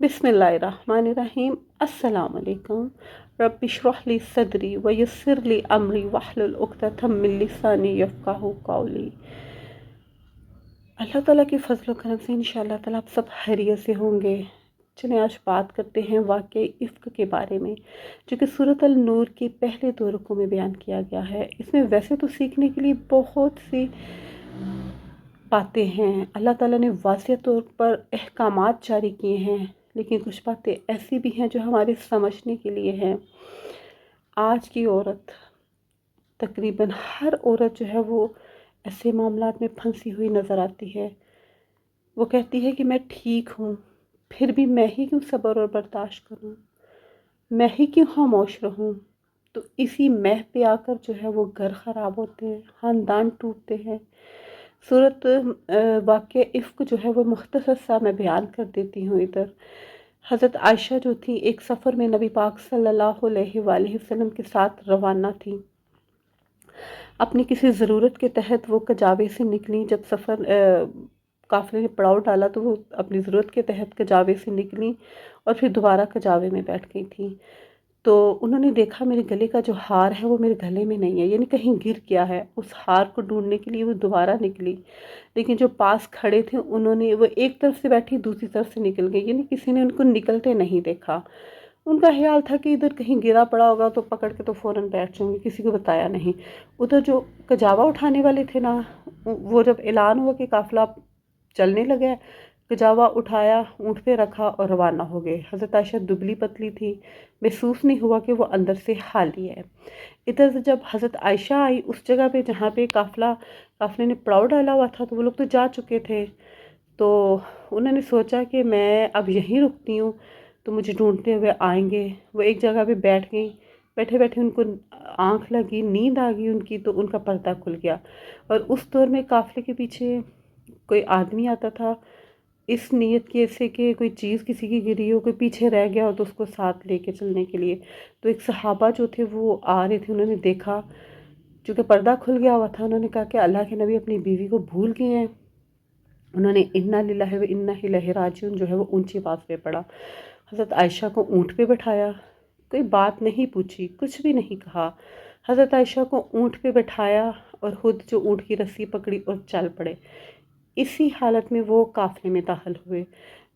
बिस्मिल्लाहिर्रहमानिर्रहीम। अस्सलाम वालेकुम। रब्बि इश्रह ली सदरी व यस्सिर ली अमरी वहलुल उक़दतम मिन लिसानी यफ़क़हू क़ौली। अल्लाह ताला की फ़ज़ल व करम से इंशाअल्लाह ताला आप सब खैरियत से होंगे। चलिए आज बात करते हैं वाक़े इफ़्क के बारे में, जो कि सूरत अल नूर के पहले 2 रुकों में बयान किया गया है। इसमें वैसे तो सीखने के लिए बहुत सी बातें हैं, अल्लाह ताला ने वाज़िह तौर पर अहकामात जारी किए हैं, लेकिन कुछ बातें ऐसी भी हैं जो हमारे समझने के लिए हैं। आज की औरत, तकरीबन हर औरत जो है वो ऐसे मामलात में फंसी हुई नज़र आती है। वो कहती है कि मैं ठीक हूँ, फिर भी मैं ही क्यों सब्र और बर्दाश्त करूँ, मैं ही क्यों खामोश रहूँ। तो इसी मैं पे आकर जो है वो घर ख़राब होते हैं, ख़ानदान टूटते हैं। सूरत वाक़या इफ़्क जो है वो मुख्तसर सा मैं बयान कर देती हूँ इधर। हज़रत आयशा जो थी एक सफ़र में नबी पाक सल्लल्लाहु अलैहि वसल्लम के साथ रवाना थी। अपनी किसी ज़रूरत के तहत वो कजावे से निकली। जब सफ़र काफ़िले ने पड़ाव डाला तो वो अपनी ज़रूरत के तहत कजावे से निकली और फिर दोबारा कजावे में बैठ गई थी। तो उन्होंने देखा मेरे गले का जो हार है वो मेरे गले में नहीं है, यानी कहीं गिर गया है। उस हार को ढूंढने के लिए वो दोबारा निकली, लेकिन जो पास खड़े थे उन्होंने, वो एक तरफ से बैठी दूसरी तरफ से निकल गई, यानी किसी ने उनको निकलते नहीं देखा। उनका ख्याल था कि इधर कहीं गिरा पड़ा होगा तो पकड़ के तो फ़ौरन बैठ जाऊंगी, किसी को बताया नहीं। उधर जो कजावा उठाने वाले थे ना, वो जब ऐलान हुआ कि काफ़िला चलने लगा, कजावा उठाया, ऊँट पे रखा और रवाना हो गए। हज़रत आयशा दुबली पतली थी, महसूस नहीं हुआ कि वो अंदर से खाली है। इधर से जब हज़रत आयशा आई उस जगह पे जहाँ पे काफ़िले ने पड़ाव डाला हुआ था, तो वो लोग तो जा चुके थे। तो उन्होंने सोचा कि मैं अब यहीं रुकती हूँ तो मुझे ढूंढते हुए आएंगे। वो एक जगह पे बैठ गई। बैठे बैठे उनको आँख लगी, नींद आ गई उनकी, तो उनका पर्दा खुल गया। और उस दौर में काफ़िले के पीछे कोई आदमी आता था इस नीयत के से कि कोई चीज़ किसी की गिरी हो, कोई पीछे रह गया हो तो उसको साथ लेके चलने के लिए। तो एक सहाबा जो थे वो आ रहे थे, उन्होंने देखा, चूँकि पर्दा खुल गया हुआ था, उन्होंने कहा कि अल्लाह के नबी अपनी बीवी को भूल गए हैं। उन्होंने इन्ना लिल्लाहि व इन्ना इलैहि राजिऊन जो है वो ऊंची आवाज़ पे पढ़ा। हज़रत आयशा को ऊँट पे बैठाया, कोई बात नहीं पूछी, कुछ भी नहीं कहा। हज़रत आयशा को ऊँट पे बैठाया और ख़ुद जो ऊँट की रस्सी पकड़ी और चल पड़े। इसी हालत में वो काफ़िले में दाखिल हुए।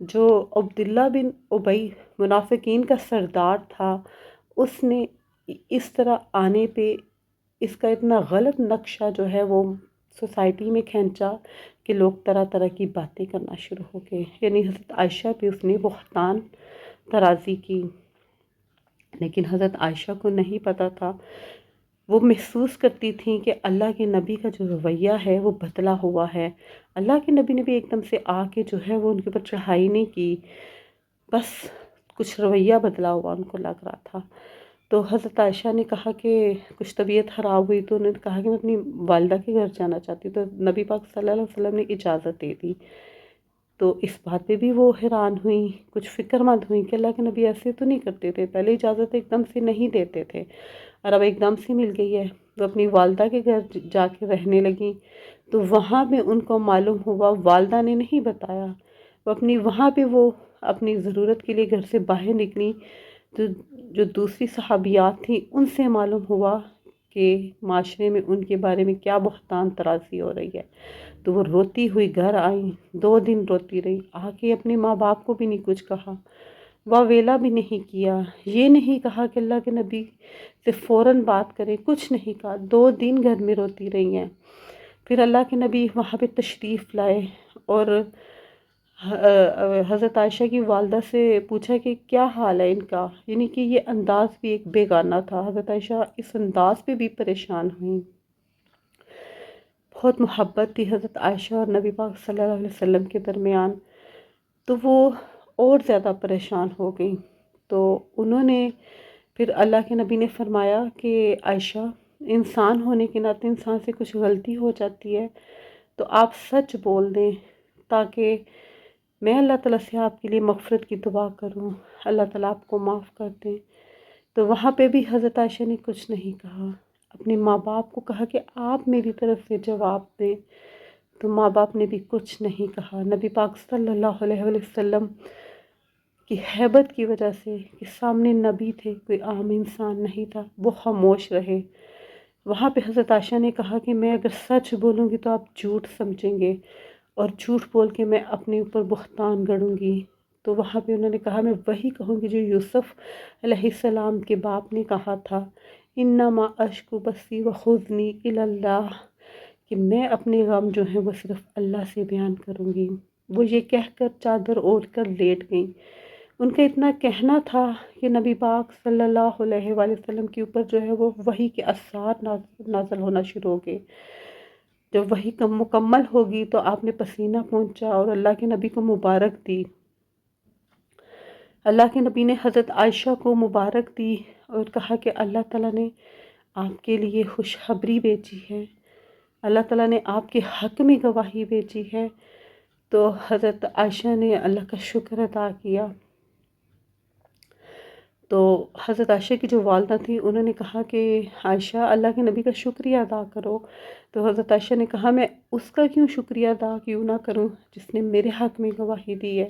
जो अब्दुल्ला बिन उबई मुनाफिकीन का सरदार था, उसने इस तरह आने पे इसका इतना गलत नक्शा जो है वो सोसाइटी में खींचा कि लोग तरह तरह की बातें करना शुरू हो गए। यानी हज़रत आयशा पे उसने बहतान तराज़ी की, लेकिन हज़रत आयशा को नहीं पता था। वो महसूस करती थी कि अल्लाह के नबी का जो रवैया है वो बदला हुआ है। अल्लाह के नबी ने भी एकदम से आके जो है वो उनके ऊपर चढ़ाई नहीं की, बस कुछ रवैया बदला हुआ उनको लग रहा था। तो हज़रत आयशा ने कहा कि कुछ तबीयत ख़राब हुई, तो उन्होंने कहा कि मैं अपनी वालिदा के घर जाना चाहती हूँ। तो नबी पाक सल्लल्लाहु अलैहि वसल्लम ने इजाज़त दे दी। तो इस बात पे भी वो हैरान हुई, कुछ फ़िक्रमंद हुई कि अल्लाह के नबी ऐसे तो नहीं करते थे, पहले इजाज़त एकदम से नहीं देते थे और अब एकदम से मिल गई है। तो अपनी वालिदा के घर जाके रहने लगी। तो वहाँ पे उनको मालूम हुआ, वालिदा ने नहीं बताया, वो अपनी वहाँ पे वो अपनी ज़रूरत के लिए घर से बाहर निकली। तो जो दूसरी सहाबियात थी उनसे मालूम हुआ कि माशरे में उनके बारे में क्या बहतान तराज़ी हो रही है। तो वो रोती हुई घर आई, 2 दिन रोती रही, आके अपने माँ बाप को भी नहीं कुछ कहा, वावेला भी नहीं किया, ये नहीं कहा कि अल्लाह के नबी से फ़ौरन बात करें, कुछ नहीं कहा। 2 दिन घर में रोती रही हैं। फिर अल्लाह के नबी वहाँ पे तशरीफ़ लाए और हज़रत आयशा की वालिदा से पूछा कि क्या हाल है इनका, यानी कि ये अंदाज़ भी एक बेगाना था। हज़रत आयशा इस अंदाज़ पे भी परेशान हुई। बहुत मोहब्बत थी हज़रत आयशा और नबी पाक सल्लल्लाहु अलैहि वसल्लम के दरमियान, तो वो और ज़्यादा परेशान हो गई। तो उन्होंने फिर अल्लाह के नबी ने फरमाया कि आयशा, इंसान होने के नाते इंसान से कुछ गलती हो जाती है तो आप सच बोल दें, ताकि मैं अल्लाह ताला से आपके लिए मग़फ़िरत की दुआ करूं, अल्लाह ताला आपको माफ़ कर दें। तो वहाँ पे भी हज़रत आयशा ने कुछ नहीं कहा, अपने माँ बाप को कहा कि आप मेरी तरफ से जवाब दें। तो माँ बाप ने भी कुछ नहीं कहा। नबी पाक सल्लल्लाहु अलैहि वसल्लम کی ہیبت کی وجہ سے کہ سامنے نبی تھے، کوئی عام انسان نہیں تھا، وہ خاموش رہے۔ وہاں پہ حضرت عائشہ نے کہا کہ میں اگر سچ بولوں گی تو آپ جھوٹ سمجھیں گے، اور جھوٹ بول کے میں اپنے اوپر بہتان گڑوں گی۔ تو وہاں پہ انہوں نے کہا میں وہی کہوں گی جو یوسف علیہ السلام کے باپ نے کہا تھا، انما اشکو بسی و حزنی الی اللہ، کہ میں اپنے غم جو ہیں وہ صرف اللہ سے بیان کروں گی۔ وہ یہ کہہ کر چادر اوڑھ کر لیٹ گئیں۔ ان کا اتنا کہنا تھا کہ نبی پاک صلی اللہ علیہ وآلہ وسلم کے اوپر جو ہے وہ وحی کے اثرات نازل ہونا شروع ہو گئے۔ جب وحی مکمل ہوگی تو آپ نے پسینہ پہنچا اور اللہ کے نبی کو مبارک دی۔ اللہ کے نبی نے حضرت عائشہ کو مبارک دی اور کہا کہ اللہ تعالیٰ نے آپ کے لیے خوشخبری بھیجی ہے، اللہ تعالیٰ نے آپ کے حق میں گواہی بھیجی ہے۔ تو حضرت عائشہ نے اللہ کا شکر ادا کیا۔ تو حضرت عائشہ کی جو والدہ تھیں انہوں نے کہا کہ عائشہ اللہ کے نبی کا شکریہ ادا کرو۔ تو حضرت عائشہ نے کہا میں اس کا کیوں شکریہ ادا کیوں نہ کروں جس نے میرے حق میں گواہی دی ہے۔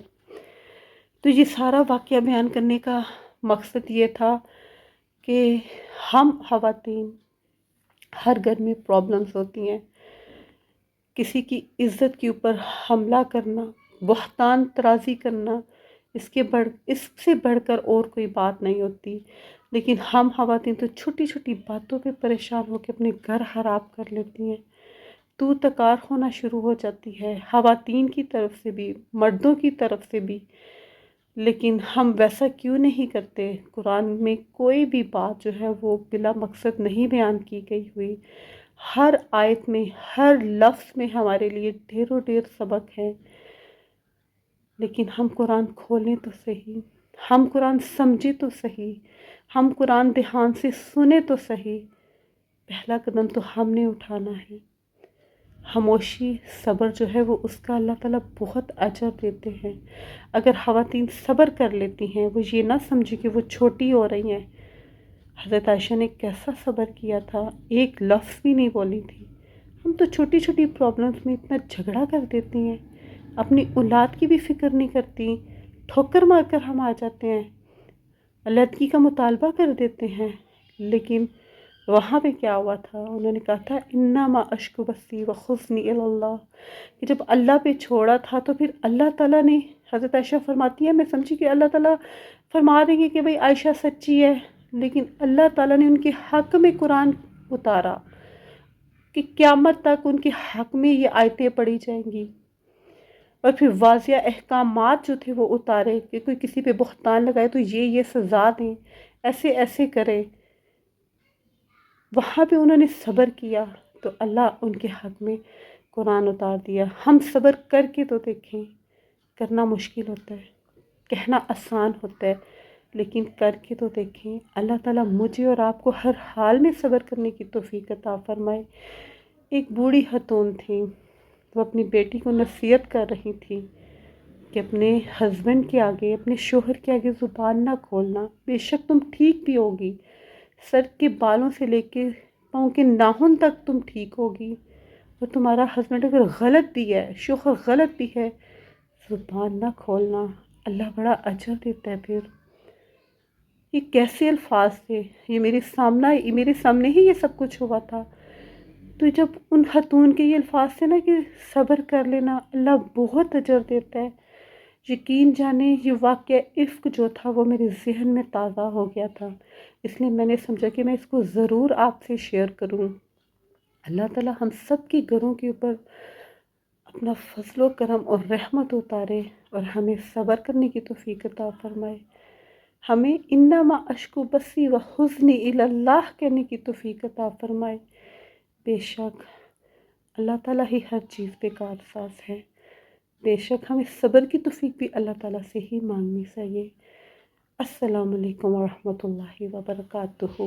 تو یہ سارا واقعہ بیان کرنے کا مقصد یہ تھا کہ ہم خواتین ہر گھر میں پرابلمس ہوتی ہیں، کسی کی عزت کے اوپر حملہ کرنا، بہتان ترازی کرنا، اس سے بڑھ کر اور کوئی بات نہیں ہوتی، لیکن ہم خواتین تو چھوٹی چھوٹی باتوں پہ پریشان ہو کے اپنے گھر خراب کر لیتی ہیں، تو تکار ہونا شروع ہو جاتی ہے، خواتین کی طرف سے بھی مردوں کی طرف سے بھی۔ لیکن ہم ویسا کیوں نہیں کرتے؟ قرآن میں کوئی بھی بات جو ہے وہ بلا مقصد نہیں بیان کی گئی ہوئی، ہر آیت میں ہر لفظ میں ہمارے لیے ڈھیر و ڈھیر سبق ہے۔ لیکن ہم قرآن کھولیں تو صحیح، ہم قرآن سمجھیں تو صحیح، ہم قرآن دھیان سے سنیں تو صحیح۔ پہلا قدم تو ہم نے اٹھانا ہے۔ خاموشی صبر جو ہے وہ اس کا اللہ تعالیٰ بہت اجر دیتے ہیں۔ اگر خواتین صبر کر لیتی ہیں، وہ یہ نہ سمجھے کہ وہ چھوٹی ہو رہی ہیں۔ حضرت عائشہ نے کیسا صبر کیا تھا، ایک لفظ بھی نہیں بولی تھی۔ ہم تو چھوٹی چھوٹی پرابلمس میں اتنا جھگڑا کر دیتی ہیں، اپنی اولاد کی بھی فکر نہیں کرتی، ٹھوکر مار کر ہم آ جاتے ہیں، علیحدگی کا مطالبہ کر دیتے ہیں۔ لیکن وہاں پہ کیا ہوا تھا؟ انہوں نے کہا تھا انما اشکو بسی و حزنی الی اللہ، کہ جب اللہ پہ چھوڑا تھا تو پھر اللہ تعالیٰ نے، حضرت عائشہ فرماتی ہے میں سمجھی کہ اللہ تعالیٰ فرما دیں گے کہ بھئی عائشہ سچی ہے، لیکن اللہ تعالیٰ نے ان کے حق میں قرآن اتارا کہ قیامت تک ان کے حق میں یہ آیتیں پڑھی جائیں گی، اور پھر واضح احکامات جو تھے وہ اتارے کہ کوئی کسی پہ بہتان لگائے تو یہ سزا دیں، ایسے ایسے کرے۔ وہاں پہ انہوں نے صبر کیا تو اللہ ان کے حق میں قرآن اتار دیا۔ ہم صبر کر کے تو دیکھیں، کرنا مشکل ہوتا ہے، کہنا آسان ہوتا ہے، لیکن کر کے تو دیکھیں۔ اللہ تعالیٰ مجھے اور آپ کو ہر حال میں صبر کرنے کی توفیق عطا فرمائے۔ ایک بوڑھی خاتون تھی، وہ اپنی بیٹی کو نصیحت کر رہی تھی کہ اپنے ہسبینڈ کے آگے، اپنے شوہر کے آگے زبان نہ کھولنا، بے شک تم ٹھیک بھی ہوگی، سر کے بالوں سے لے کے پاؤں کے ناخن تک تم ٹھیک ہوگی، اور تمہارا ہسبینڈ اگر غلط بھی ہے، شوہر غلط بھی ہے، زبان نہ کھولنا، اللہ بڑا اجر دیتا ہے۔ پھر یہ کیسے الفاظ تھے؟ یہ میرے سامنے ہی یہ سب کچھ ہوا تھا۔ تو جب ان خاتون کے یہ الفاظ تھے نا کہ صبر کر لینا، اللہ بہت اجر دیتا ہے، یقین جانے یہ واقعہ عفق جو تھا وہ میرے ذہن میں تازہ ہو گیا تھا، اس لیے میں نے سمجھا کہ میں اس کو ضرور آپ سے شیئر کروں۔ اللہ تعالیٰ ہم سب کے گھروں کے اوپر اپنا فضل و کرم اور رحمت اتارے اور ہمیں صبر کرنے کی توفیق عطا فرمائے، ہمیں انما اشکو بسی و حزنی الی اللہ کہنے کی توفیق عطا فرمائے۔ بے شک اللہ تعالیٰ ہی ہر چیز پہ کارساز ہے، بے شک ہمیں صبر کی توفیق بھی اللہ تعالیٰ سے ہی مانگنی چاہیے۔ السلام علیکم ورحمۃ اللہ وبرکاتہ۔